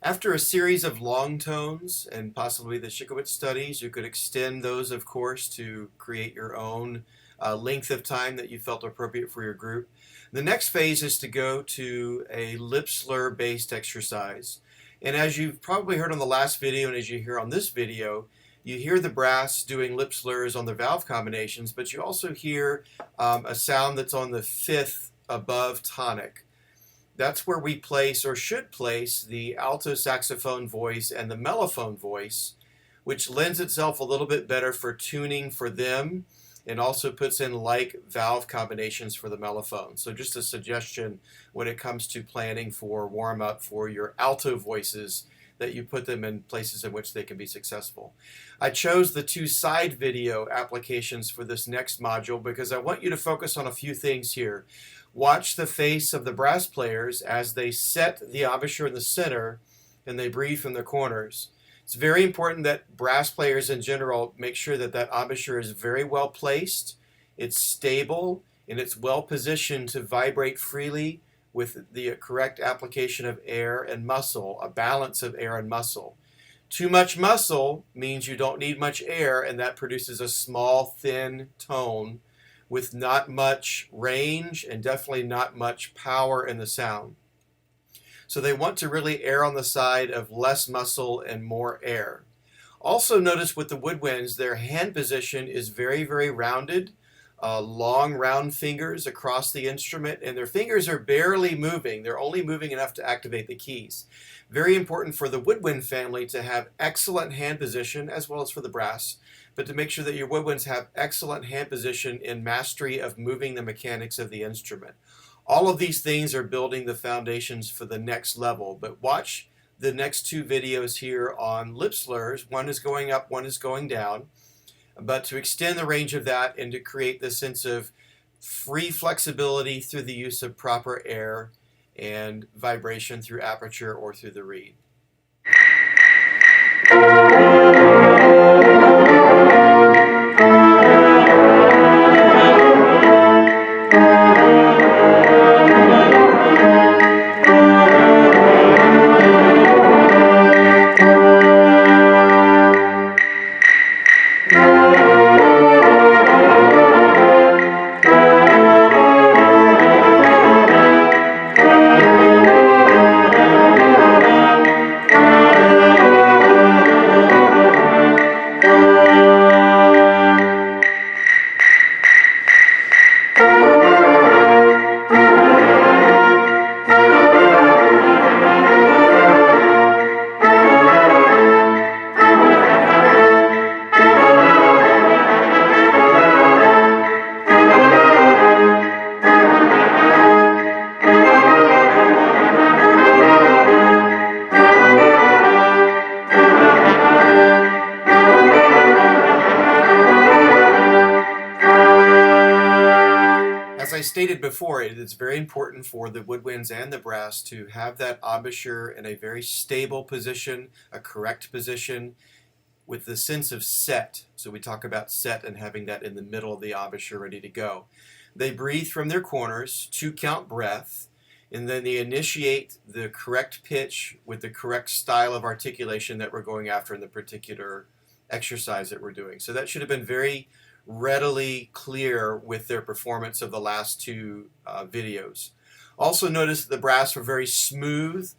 After a series of long tones and possibly the Shikowitz studies, you could extend those, of course, to create your own length of time that you felt appropriate for your group. The next phase is to go to a lip slur based exercise. And as you've probably heard on the last video and as you hear on this video, you hear the brass doing lip slurs on the valve combinations, but you also hear a sound that's on the fifth above tonic. That's where we place or should place the alto saxophone voice and the mellophone voice, which lends itself a little bit better for tuning for them and also puts in like valve combinations for the mellophone. So just a suggestion when it comes to planning for warm-up for your alto voices, that you put them in places in which they can be successful. I chose the two side video applications for this next module because I want you to focus on a few things here. Watch the face of the brass players as they set the embouchure in the center and they breathe from the corners. It's very important that brass players in general make sure that that embouchure is very well placed, it's stable, and it's well positioned to vibrate freely with the correct application of air and muscle, a balance of air and muscle. Too much muscle means you don't need much air, and that produces a small, thin tone with not much range and definitely not much power in the sound. So they want to really err on the side of less muscle and more air. Also notice with the woodwinds, their hand position is very, very rounded. Long round fingers across the instrument, and their fingers are barely moving. They're only moving enough to activate the keys. Very important for the woodwind family to have excellent hand position, as well as for the brass, but to make sure that your woodwinds have excellent hand position in mastery of moving the mechanics of the instrument. All of these things are building the foundations for the next level, but watch the next two videos here on lip slurs. One is going up, one is going down. But to extend the range of that and to create the sense of free flexibility through the use of proper air and vibration through aperture or through the reed. As I stated before, it is very important for the woodwinds and the brass to have that embouchure in a very stable position, a correct position, with the sense of set. So we talk about set and having that in the middle of the embouchure ready to go. They breathe from their corners, 2-count breath, and then they initiate the correct pitch with the correct style of articulation that we're going after in the particular exercise that we're doing. So that should have been very readily clear with their performance of the last two videos. Also notice that the brass were very smooth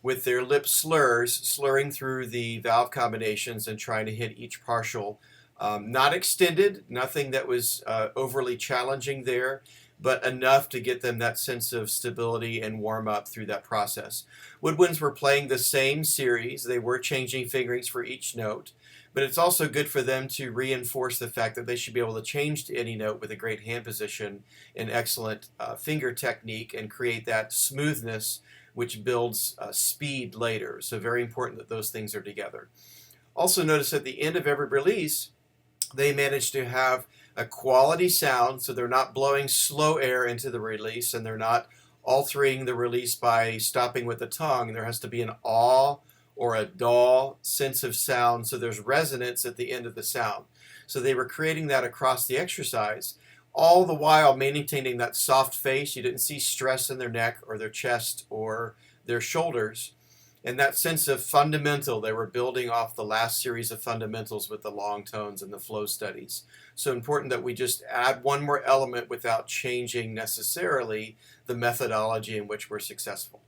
with their lip slurs, slurring through the valve combinations and trying to hit each partial. Not extended, nothing that was overly challenging there, but enough to get them that sense of stability and warm up through that process. Woodwinds were playing the same series. They were changing fingerings for each note, but it's also good for them to reinforce the fact that they should be able to change to any note with a great hand position and excellent finger technique and create that smoothness which builds speed later. So very important that those things are together. Also notice at the end of every release, they manage to have a quality sound, so they're not blowing slow air into the release and they're not altering the release by stopping with the tongue. There has to be an aw or a daw sense of sound, so there's resonance at the end of the sound. So they were creating that across the exercise, all the while maintaining that soft face. You didn't see stress in their neck or their chest or their shoulders. And that sense of fundamental, they were building off the last series of fundamentals with the long tones and the flow studies. So important that we just add one more element without changing necessarily the methodology in which we're successful.